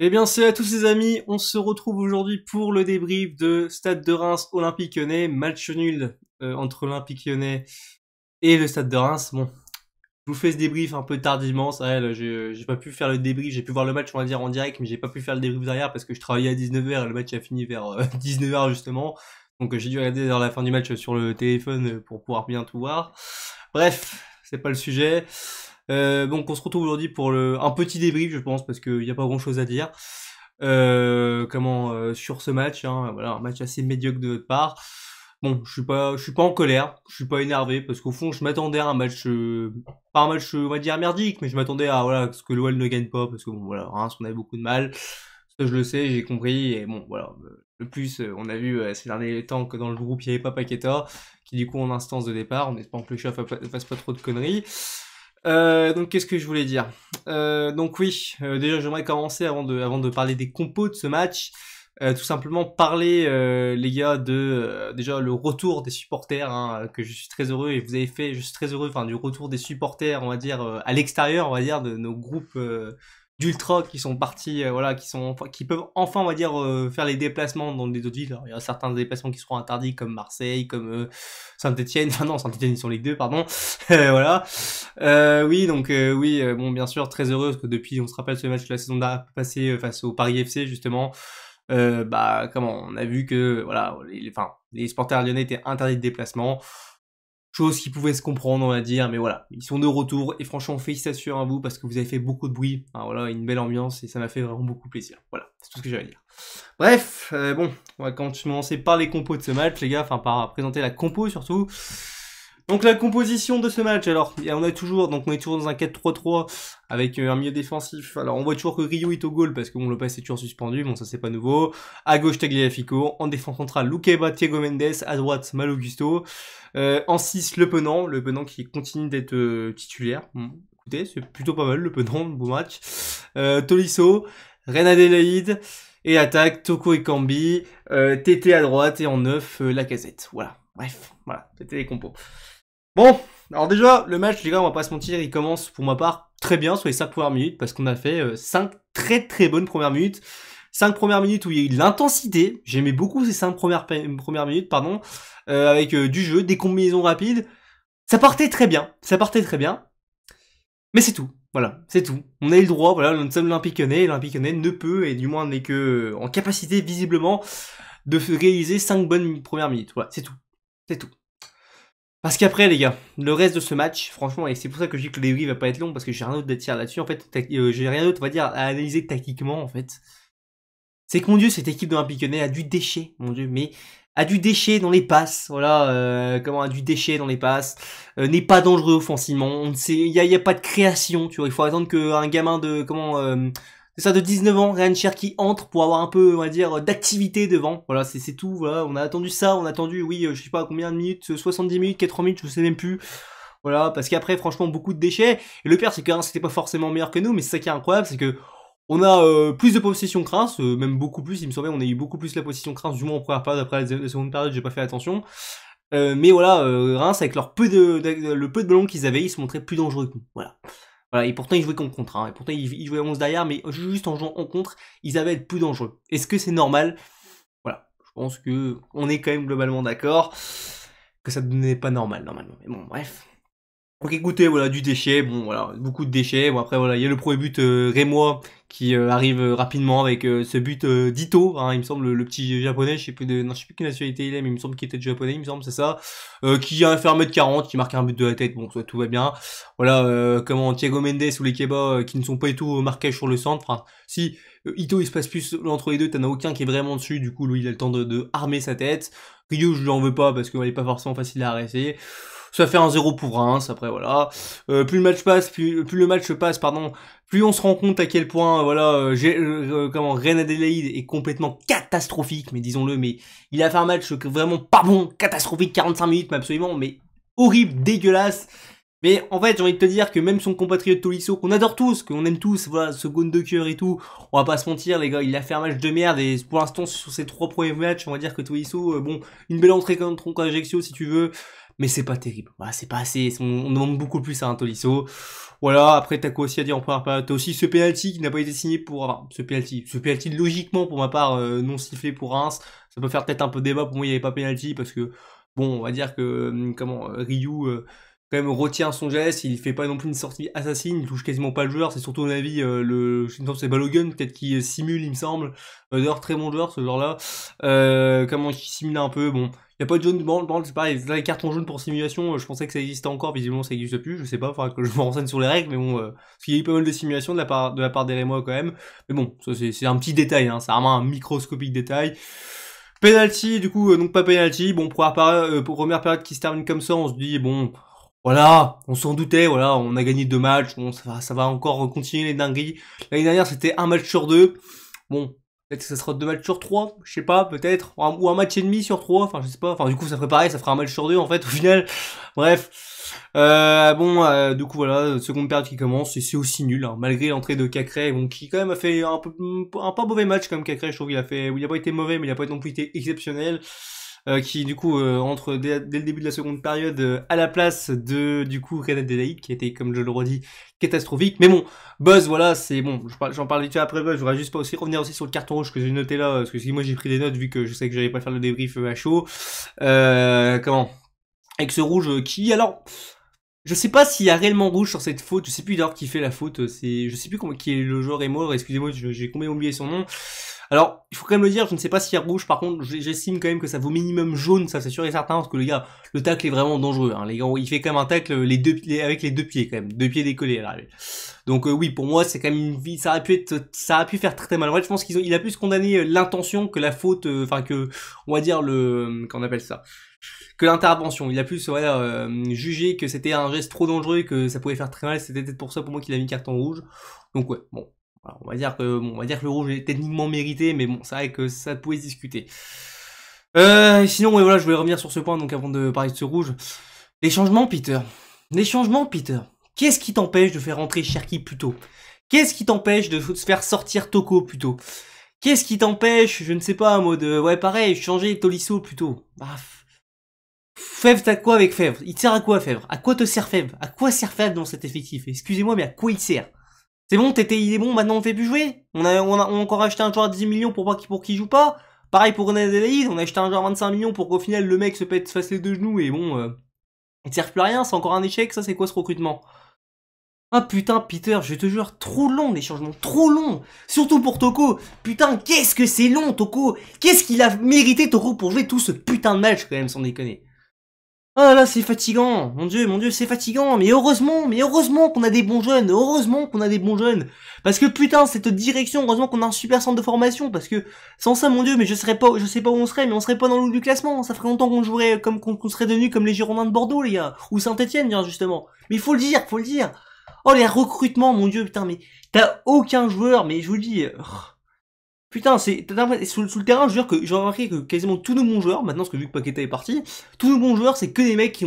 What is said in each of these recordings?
Eh bien, c'est à tous ces amis, on se retrouve aujourd'hui pour le débrief de Stade de Reims Olympique Lyonnais, match nul entre Olympique Lyonnais et le Stade de Reims. Bon, je vous fais ce débrief un peu tardivement, c'est vrai, là, j'ai pas pu faire le débrief, j'ai pu voir le match, on va dire, en direct, mais j'ai pas pu faire le débrief derrière parce que je travaillais à 19h et le match a fini vers 19h justement. Donc j'ai dû regarder vers la fin du match sur le téléphone pour pouvoir bien tout voir. Bref, c'est pas le sujet. Donc on se retrouve aujourd'hui pour un petit débrief, je pense, parce qu'il n'y a pas grand chose à dire. Sur ce match, hein, voilà, un match assez médiocre de notre part. Bon, je suis pas en colère, je suis pas énervé, parce qu'au fond, je m'attendais à un match, pas un match, on va dire merdique, mais je m'attendais à voilà, ce que l'OL ne gagne pas, parce que bon, voilà, Reims, on avait beaucoup de mal. Ça, je le sais, j'ai compris, et bon, voilà. Le plus, on a vu ces derniers temps que dans le groupe, il n'y avait pas Paqueta, qui du coup en instance de départ, en espérant que le chef fasse pas trop de conneries. Donc qu'est-ce que je voulais dire Donc oui, déjà j'aimerais commencer avant de parler des compos de ce match, tout simplement parler les gars de déjà le retour des supporters, hein, que je suis très heureux et vous avez fait, je suis très heureux, enfin du retour des supporters, on va dire à l'extérieur, on va dire de nos groupes d'ultra qui sont partis, voilà, qui peuvent enfin, on va dire, faire les déplacements dans des autres villes. Alors, il y a certains déplacements qui seront interdits comme Marseille, comme Saint-Etienne, enfin non, Saint-Etienne ils sont Ligue 2, pardon. Voilà. Bon, bien sûr, très heureux parce que depuis, on se rappelle ce match de la saison passée face au Paris FC justement. On a vu que voilà, les supporters lyonnais étaient interdits de déplacement. Chose qui pouvait se comprendre, on va dire, mais voilà, ils sont de retour et franchement félicitations à vous parce que vous avez fait beaucoup de bruit, hein, voilà, une belle ambiance et ça m'a fait vraiment beaucoup plaisir. Voilà, c'est tout ce que j'avais à dire. Bref, bon, on va commencer par les compos de ce match, les gars, enfin par présenter la compo surtout. Donc la composition de ce match, alors on est toujours dans un 4-3-3 avec un milieu défensif. Alors on voit toujours que Rio est au goal parce que bon, Lopez est toujours suspendu, bon ça c'est pas nouveau. À gauche Tagliafico, en défense centrale Lukeba, Thiago Mendes, à droite Mal Augusto. En 6 le Penant qui continue d'être titulaire. Écoutez, c'est plutôt pas mal le Penant, beau match. Tolisso, Reine Adélaïde. Et attaque, Toko et Kambi, TT à droite et en 9, Lacazette. Voilà, bref, voilà, c'était les compos. Bon, alors déjà, le match, les gars, on va pas se mentir, il commence pour ma part très bien sur les 5 premières minutes parce qu'on a fait 5 très très bonnes premières minutes. 5 premières minutes où il y a eu de l'intensité, j'aimais beaucoup ces 5 premières minutes, pardon, avec du jeu, des combinaisons rapides. Ça partait très bien, mais c'est tout. Voilà, c'est tout. On a eu le droit, voilà, nous sommes l'Olympique Lyonnais ne peut, et du moins n'est que en capacité visiblement, de réaliser 5 bonnes premières minutes. Voilà, c'est tout. C'est tout. Parce qu'après, les gars, le reste de ce match, franchement, et c'est pour ça que je dis que le débrief va pas être long, parce que j'ai rien d'autre à dire là-dessus, en fait, j'ai rien d'autre, on va dire, à analyser tactiquement, en fait. C'est que, mon dieu, cette équipe de l'Olympique Lyonnais a du déchet, mon dieu, mais a du déchet dans les passes, voilà, a du déchet dans les passes, n'est pas dangereux offensivement, il y a pas de création, tu vois, il faut attendre qu'un gamin de, c'est ça, de 19 ans, Ryan Cherki entre pour avoir un peu, on va dire, d'activité devant. Voilà, c'est tout. Voilà, on a attendu ça, on a attendu, oui, je sais pas combien de minutes, 70 minutes, 80 minutes, je sais même plus. Voilà, parce qu'après, franchement, beaucoup de déchets. Et le pire, c'est que c'était pas forcément meilleur que nous, mais c'est ça qui est incroyable, c'est que on a plus de possession que Reims, même beaucoup plus, il me semblait, on a eu beaucoup plus la possession que Reims, du moins en première période, après la seconde période, j'ai pas fait attention. Mais voilà, Reims, avec le peu de ballons qu'ils avaient, ils se montraient plus dangereux que nous. Voilà. Voilà, et pourtant ils jouaient contre, hein, et pourtant ils jouaient 11 derrière, mais juste en jouant en contre, ils avaient à être plus dangereux. Est-ce que c'est normal? Voilà, je pense que on est quand même globalement d'accord que ça n'est pas normal normalement. Mais bon, bref. Donc écoutez, voilà, du déchet, bon voilà, beaucoup de déchets. Bon après voilà, il y a le premier but rémois qui arrive rapidement avec ce but d'Ito, hein, il me semble le petit japonais, je sais plus quelle nationalité il est, mais il me semble qu'il était japonais, il me semble, c'est ça, qui a fait 1m40, qui marque un but de la tête, bon ça tout va bien. Voilà, Thiago Mendes ou les Keba qui ne sont pas du tout marqués sur le centre. Enfin, si Ito il se passe plus entre les deux, t'en as aucun qui est vraiment dessus, du coup lui il a le temps de armer sa tête. Ryu je lui en veux pas parce qu'il est pas forcément facile à arrêter. Ça fait un 0 pour Reims, après voilà. Plus le match passe, plus le match passe, pardon, plus on se rend compte à quel point, voilà, Reine Adélaïde est complètement catastrophique, mais disons-le, mais il a fait un match vraiment pas bon, catastrophique, 45 minutes, mais absolument, mais horrible, dégueulasse. Mais en fait, j'ai envie de te dire que même son compatriote Tolisso, qu'on adore tous, qu'on aime tous, voilà, ce Gone de cœur et tout, on va pas se mentir, les gars, il a fait un match de merde, et pour l'instant, sur ses 3 premiers matchs, on va dire que Tolisso, bon, une belle entrée contre Ajaccio, si tu veux, mais c'est pas terrible. Voilà, c'est pas assez, on demande beaucoup plus à un Tolisso. Voilà, après t'as quoi aussi à dire en première période? T'as aussi ce penalty qui n'a pas été signé pour... Enfin, ce penalty logiquement pour ma part non sifflé pour Reims. Ça peut faire peut-être un peu débat, pour moi il n'y avait pas penalty parce que, bon, on va dire que, Ryu... quand même retient son geste, il fait pas non plus une sortie assassine, il touche quasiment pas le joueur, c'est surtout à mon avis c'est Balogun peut-être qui simule il me semble, d'ailleurs très bon joueur ce joueur-là, comment il simule un peu, bon, il y a pas de jaune, bon c'est pareil, là les cartons jaunes pour simulation, je pensais que ça existait encore, visiblement ça existe plus, je sais pas, faudra que je me renseigne sur les règles, mais bon, parce qu'il y a eu pas mal de simulations de la part des Rémois quand même, mais bon, ça c'est un petit détail, hein, c'est vraiment un microscopique détail. Penalty, du coup, donc pas penalty, bon, pour première période qui se termine comme ça, on se dit, bon, voilà, on s'en doutait, voilà, on a gagné 2 matchs, bon, ça va encore continuer les dingueries. L'année dernière, c'était 1 match sur 2. Bon, peut-être que ça sera 2 matchs sur 3, je sais pas, peut-être, ou 1 match et demi sur 3, enfin, je sais pas, enfin, du coup, ça ferait pareil, ça fera 1 match sur 2, en fait, au final. Bref. Du coup, voilà, seconde période qui commence, et c'est aussi nul, hein, malgré l'entrée de Cacré, bon, qui quand même a fait un pas mauvais match, comme Cacré, je trouve, il a pas été mauvais, mais il a pas non plus été exceptionnel. Qui du coup entre dès le début de la seconde période à la place de du coup René Adelaide qui était comme je le redis catastrophique, mais bon Buzz voilà c'est bon, j'en parle vite fait après Buzz, je voudrais juste pas aussi revenir aussi sur le carton rouge que j'ai noté là parce que moi j'ai pris des notes vu que je sais que j'allais pas faire le débrief à chaud, comment avec ce rouge qui alors je sais pas s'il y a réellement rouge sur cette faute, je sais plus d'ailleurs qui fait la faute, je sais plus qui est le joueur Emor, excusez-moi j'ai complètement oublié son nom. Alors, il faut quand même le dire, je ne sais pas s'il y a rouge, par contre, j'estime quand même que ça vaut minimum jaune, ça c'est sûr et certain, parce que les gars, le tacle est vraiment dangereux, hein. Les gars, il fait quand même un tacle avec les deux pieds quand même, 2 pieds décollés à l'arrivée. Donc oui, pour moi, c'est quand même une vie, ça aurait pu faire très très mal. En fait, je pense il a plus condamné l'intention que la faute, que, on va dire qu'on appelle ça, que l'intervention. Il a plus, voilà, jugé que c'était un geste trop dangereux, que ça pouvait faire très mal, c'était peut-être pour ça pour moi qu'il a mis carton rouge. Donc ouais, bon. Alors, on va dire que le rouge est techniquement mérité, mais bon, c'est vrai que ça pouvait se discuter. Sinon, ouais, voilà, je voulais revenir sur ce point, donc avant de parler de ce rouge. Les changements, Peter. Qu'est-ce qui t'empêche de faire rentrer Cherki plus tôt? Qu'est-ce qui t'empêche de faire sortir Toko plus tôt? Qu'est-ce qui t'empêche, je ne sais pas, en mode, ouais, pareil, changer Tolisso plus tôt? Bah, Fèvre, t'as quoi avec Fèvre? Il te sert à quoi, Fèvre? À quoi te sert Fèvre? À quoi sert Fèvre dans cet effectif? Excusez-moi, mais à quoi il sert? C'est bon, il est bon, maintenant on fait plus jouer. On a encore acheté un joueur à 10 millions pour qu'il joue pas. Pareil pour René Adelaide, on a acheté un joueur à 25 millions pour qu'au final le mec se fasse les deux genoux et bon, il te sert plus à rien, c'est encore un échec, ça c'est quoi ce recrutement? Ah putain, Peter, je te jure, trop long les changements, trop long. Surtout pour Toko. Putain, qu'est-ce que c'est long, Toko. Qu'est-ce qu'il a mérité, Toko, pour jouer tout ce putain de match quand même, sans déconner. Ah là, c'est fatigant. Mon dieu, c'est fatigant. Mais heureusement qu'on a des bons jeunes. Parce que putain, cette direction, heureusement qu'on a un super centre de formation. Parce que sans ça, mon dieu, mais je sais pas où on serait, mais on serait pas dans le haut du classement. Ça ferait longtemps qu'on jouerait qu'on serait devenu comme les Girondins de Bordeaux, les gars. Ou Saint-Etienne, bien justement. Mais il faut le dire. Oh, les recrutements, mon dieu, putain, mais t'as aucun joueur, mais je vous le dis. Putain, sous le terrain, je veux dire que j'ai remarqué que quasiment tous nos bons joueurs, maintenant, parce que vu que Paqueta est parti, tous nos bons joueurs, c'est que des mecs qui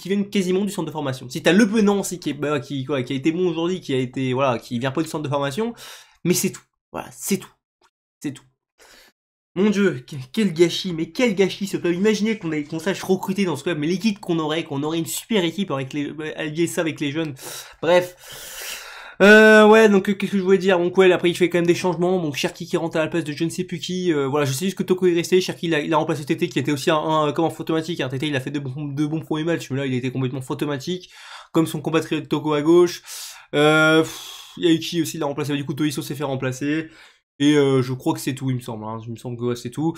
viennent quasiment du centre de formation. Si t'as Le Penant aussi qui a été bon aujourd'hui, qui vient pas du centre de formation, mais c'est tout. Voilà, c'est tout. Mon dieu, quel gâchis ce club. Imaginez qu'on sache recruter dans ce club, mais l'équipe qu'on aurait une super équipe allier ça avec les jeunes. Bref. Ouais, donc qu'est-ce que je voulais dire? Donc ouais, après il fait quand même des changements. Donc Cherki qui rentre à la place de je ne sais plus qui. Voilà, je sais juste que Toko est resté. Cherki il a remplacé Tété qui était aussi un fantomatique. Hein. Tété il a fait de bons premiers matchs, mais là il était complètement fantomatique. Comme son compatriote Toko à gauche. Il y a eu qui aussi, il a remplacé. Du coup Tolisso s'est fait remplacer. Et je crois que c'est tout, il me semble. Hein. Il me semble que ouais, c'est tout.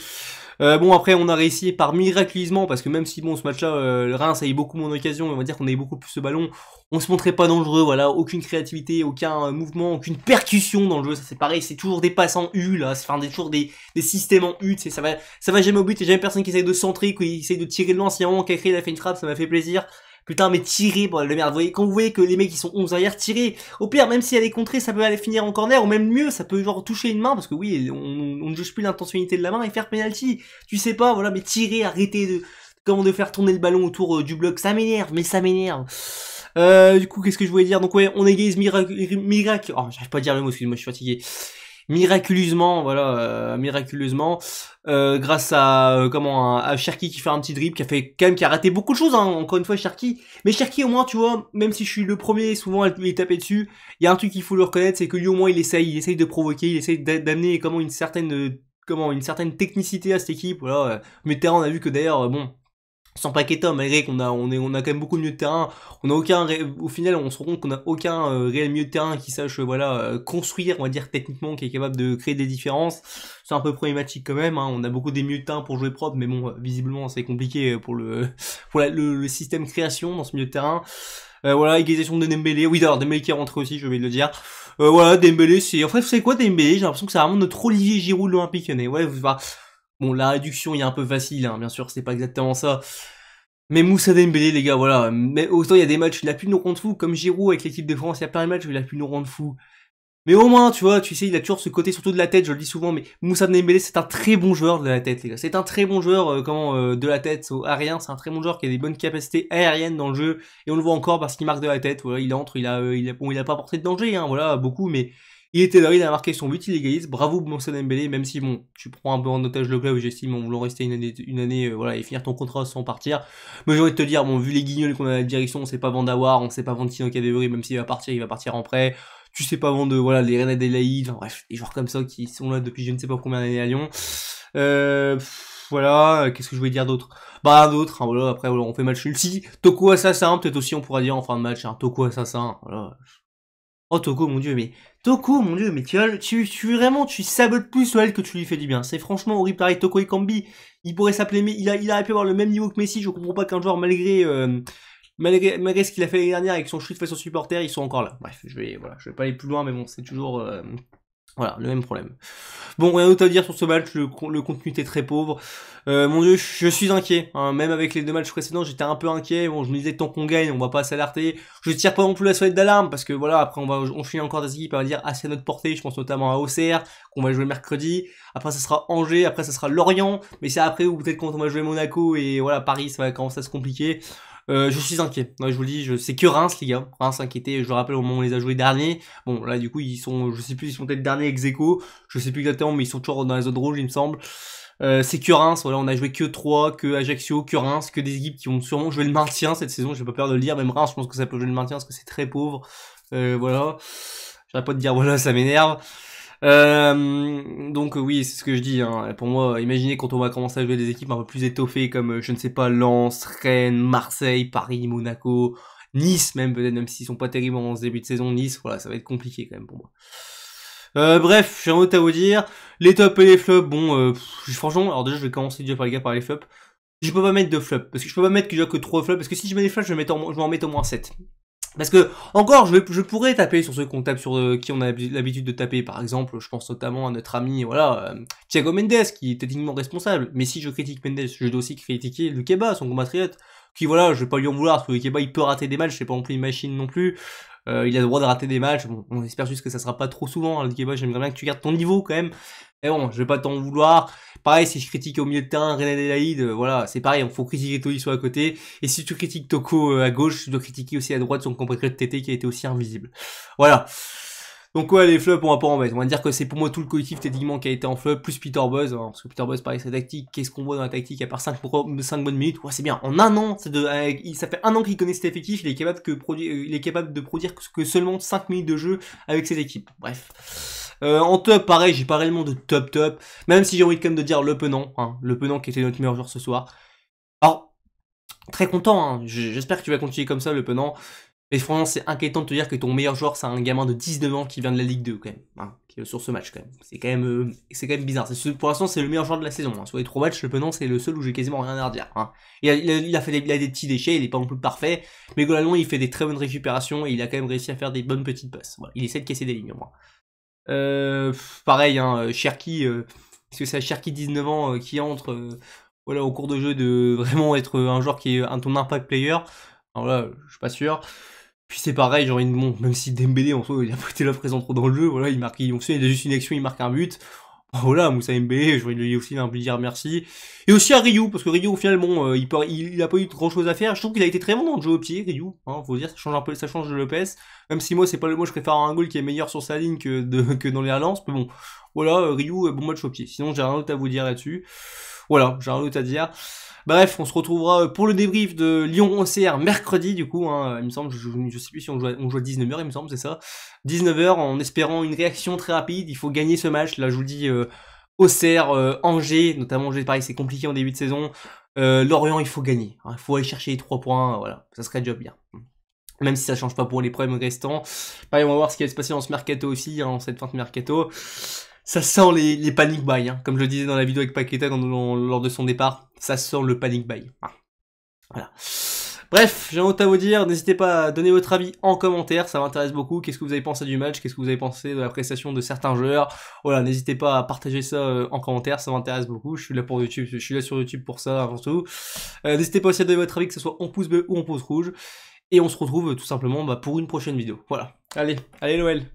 Bon, après, on a réussi par miraculeusement, parce que même si, bon, ce match-là, Reims a eu beaucoup moins d'occasions, on va dire qu'on avait beaucoup plus de ballon, on se montrait pas dangereux, voilà, aucune créativité, aucun mouvement, aucune percussion dans le jeu, ça c'est pareil, c'est toujours des passes en U, là, c'est toujours des systèmes en U, ça va jamais au but, il y a jamais personne qui essaye de centrer, qui essaye de tirer de loin, si vraiment Cacré il a fait une frappe, ça m'a fait plaisir. Putain, mais tirez, bordel de merde. Quand vous voyez que les mecs, ils sont 11 arrière, tirez. Au pire, même si elle est contrée, ça peut aller finir en corner, ou même mieux, ça peut genre toucher une main, parce que oui, on ne juge plus l'intentionnalité de la main et faire penalty. Tu sais pas, voilà, mais tirez, arrêtez de faire tourner le ballon autour du bloc. Ça m'énerve. Du coup, qu'est-ce que je voulais dire? Donc ouais, on égalise miracle. Oh, j'arrive pas à dire le mot, excusez-moi, je suis fatigué. miraculeusement, voilà, miraculeusement, grâce à à Cherki qui fait un petit dribble, qui a raté beaucoup de choses, hein, encore une fois Cherki. Mais Cherki au moins, tu vois, même si je suis le premier souvent à lui taper dessus, il y a un truc qu'il faut le reconnaître, c'est que lui au moins il essaye de provoquer, il essaye d'amener une certaine technicité à cette équipe. Voilà, mais terrain, on a vu que d'ailleurs, bon. Sans Paqueta, malgré on a quand même beaucoup de milieu de terrain, on a au final, on se rend compte qu'on a aucun réel milieu de terrain qui sache, construire, on va dire techniquement, qui est capable de créer des différences. C'est un peu problématique quand même, hein. On a beaucoup des milieux de terrain pour jouer propre, mais bon, visiblement, c'est compliqué pour le système création dans ce milieu de terrain. Voilà, égalisation de Dembélé. Oui, d'ailleurs, Dembélé qui est rentré aussi, je vais le dire. Voilà, Dembélé, en fait, c'est quoi Dembélé? J'ai l'impression que c'est vraiment notre Olivier Giroud de l'Olympique Lyonnais. Ouais, bon, la réduction il est un peu facile, hein, bien sûr, c'est pas exactement ça. Mais Moussa Dembélé, les gars, voilà. Mais autant il y a des matchs où il a pu nous rendre fou, comme Giroud avec l'équipe de France, il y a plein de matchs où il a pu nous rendre fou. Mais au moins, tu vois, tu sais, il a toujours ce côté surtout de la tête, je le dis souvent, mais Moussa Dembélé, c'est un très bon joueur de la tête, les gars. C'est un très bon joueur, de la tête au aérien, c'est un très bon joueur qui a des bonnes capacités aériennes dans le jeu, et on le voit encore parce qu'il marque de la tête, voilà, il entre, il a pas porté de danger, hein, voilà, beaucoup, mais il était là, il a marqué son but, il égalise, bravo Moussa Dembélé, même si bon, tu prends un peu en otage le club, j'estime, en voulant rester une année, voilà, et finir ton contrat sans partir. Mais j'ai envie de te dire, bon, vu les guignols qu'on a à la direction, on sait pas vendre Awar, on sait pas vendre Tino Kadewere, même s'il va partir, il va partir en prêt. Tu sais pas vendre, voilà, les René Adelaide, enfin, bref, des joueurs comme ça qui sont là depuis je ne sais pas combien d'années à Lyon. Voilà, qu'est-ce que je voulais dire d'autre? Bah, d'autres, hein, voilà, après, voilà, on fait match nul. Si, Toko Assassin, peut-être aussi, on pourra dire en fin de match, hein, Toko Assassin, voilà. Oh, Toko, mon dieu, mais vraiment, tu sabotes plus Noël que tu lui fais du bien. C'est franchement horrible, pareil, Toko Ekambi, il pourrait s'appeler, il aurait pu avoir le même niveau que Messi, je comprends pas qu'un joueur, malgré ce qu'il a fait l'année dernière avec son chute face aux supporters, ils sont encore là. Bref, je vais pas aller plus loin, mais bon, c'est toujours, voilà, le même problème. Bon, rien d'autre à dire sur ce match, le contenu était très pauvre. Mon dieu, je suis inquiet, hein. Même avec les deux matchs précédents, j'étais un peu inquiet. Bon, je me disais tant qu'on gagne, on va pas s'alerter. Je tire pas non plus la sonnette d'alarme, parce que voilà, après on finit encore des équipes, on va dire, assez à notre portée. Je pense notamment à OCR, qu'on va jouer mercredi. Après, ça sera Angers, après, ça sera Lorient. Mais c'est après, ou peut-être quand on va jouer Monaco, et voilà, Paris, ça va commencer à se compliquer. Je suis inquiet. Ouais, je vous le dis, c'est que Reims, les gars. Reims inquiété, je le rappelle au moment où on les a joués derniers. Bon, là, du coup, je sais plus, ils sont peut-être derniers ex-aequo. Je sais plus exactement, mais ils sont toujours dans la zone rouge, il me semble. C'est que Reims, voilà, on a joué que 3, que Ajaccio, que Reims, que des équipes qui vont sûrement jouer le maintien cette saison. J'ai pas peur de le dire, même Reims, je pense que ça peut jouer le maintien parce que c'est très pauvre. Voilà. J'arrête pas de dire, voilà, ça m'énerve. Donc oui, c'est ce que je dis, hein. Pour moi, imaginez quand on va commencer à jouer des équipes un peu plus étoffées comme, je ne sais pas, Lens, Rennes, Marseille, Paris, Monaco, Nice même peut-être, même s'ils sont pas terribles en ce début de saison, Nice, voilà, ça va être compliqué quand même pour moi. Bref, j'ai un autre à vous dire. Les tops et les flops, bon, franchement, alors déjà je vais commencer déjà par les flops. Je peux pas mettre de flops, parce que je peux pas mettre déjà que 3 flops, parce que si je mets des flops, je vais en mettre au moins 7. Parce que, encore, je pourrais taper sur ceux qu'on tape sur qui on a l'habitude de taper. Par exemple, je pense notamment à notre ami, voilà, Thiago Mendes, qui est techniquement responsable. Mais si je critique Mendes, je dois aussi critiquer Lukeba, son compatriote, qui, voilà, je vais pas lui en vouloir, parce que Lukeba, il peut rater des matchs, c'est pas non plus une machine non plus. Il a le droit de rater des matchs. Bon, on espère juste que ça sera pas trop souvent, hein, Lukeba, j'aimerais bien que tu gardes ton niveau, quand même. Mais bon, je vais pas t'en vouloir. Pareil, si je critique au milieu de terrain René Adelaide, voilà, c'est pareil, il faut critiquer Tolisso à côté. Et si tu critiques Toko à gauche, tu dois critiquer aussi à droite son compatriote Tété qui a été aussi invisible. Voilà. Donc ouais, les flops, on va pas en mettre. On va dire que c'est pour moi tout le collectif techniquement qui a été en flop, plus Peter Buzz, hein, parce que Peter Buzz, pareil, sa tactique, qu'est-ce qu'on voit dans la tactique, à part 5 bonnes minutes, ouais, c'est bien. En un an, ça fait un an qu'il connaît cet effectif, il est capable de produire que seulement 5 minutes de jeu avec ses équipes. Bref. En top, pareil, j'ai pas réellement de top, même si j'ai envie quand même de dire Le Penant, hein, Le Penant qui était notre meilleur joueur ce soir. Alors, très content, hein, j'espère que tu vas continuer comme ça, Le Penant. Mais franchement, c'est inquiétant de te dire que ton meilleur joueur, c'est un gamin de 19 ans qui vient de la Ligue 2, quand même, hein, sur ce match, quand même. C'est quand même bizarre. Pour l'instant, c'est le meilleur joueur de la saison, hein. Sur les 3 matchs, Le Penant, c'est le seul où j'ai quasiment rien à redire, hein. Il a des petits déchets, il est pas non plus parfait, mais globalement, il fait des très bonnes récupérations et il a quand même réussi à faire des bonnes petites passes. Voilà. Il essaie de casser des lignes, au moins. Pareil, hein, Cherki, parce que c'est Cherki 19 ans qui entre, voilà, au cours de jeu de vraiment être un joueur qui est ton impact player. Alors là, je suis pas sûr. Puis c'est pareil, genre, bon, même si Dembélé, en soi, il a pas été là présent trop dans le jeu, voilà, il a juste une action, il marque un but. Voilà, Moussa Mbélé, je voulais lui aussi lui dire merci. Et aussi à Ryu, parce que Ryu, au final, bon, il a pas eu grand chose à faire. Je trouve qu'il a été très bon dans le jeu au pied, Ryu. Hein, faut dire, ça change un peu, ça change de Lopez. Même si moi, c'est pas le, moi, je préfère un goal qui est meilleur sur sa ligne que dans les relances. Mais bon, voilà, Ryu, bon match au pied. Sinon, j'ai rien d'autre à vous dire là-dessus. Voilà, j'ai rien d'autre à dire. Bref, on se retrouvera pour le débrief de Lyon-OCR mercredi, du coup, hein, il me semble, je sais plus si on joue à 19h, il me semble, c'est ça. 19h, en espérant une réaction très rapide, il faut gagner ce match, là, je vous le dis, Auxerre, Angers, notamment Angers, pareil, c'est compliqué en début de saison. Lorient, il faut gagner, hein, il faut aller chercher les 3 points, voilà, ça serait déjà bien. Même si ça change pas pour les problèmes restants. Pareil, on va voir ce qui va se passer dans ce mercato aussi, hein, en cette fin de mercato. Ça sent les panic buy, hein. Comme je le disais dans la vidéo avec Paqueta lors de son départ, ça sent le panic buy. Ah. Voilà. Bref, j'ai un autre à vous dire, n'hésitez pas à donner votre avis en commentaire, ça m'intéresse beaucoup. Qu'est-ce que vous avez pensé du match, qu'est-ce que vous avez pensé de la prestation de certains joueurs? Voilà, n'hésitez pas à partager ça en commentaire, ça m'intéresse beaucoup. Je suis là pour YouTube, je suis là sur YouTube pour ça avant tout. N'hésitez pas aussi à donner votre avis, que ce soit en pouce bleu ou en pouce rouge. Et on se retrouve tout simplement pour une prochaine vidéo. Voilà. Allez Noël.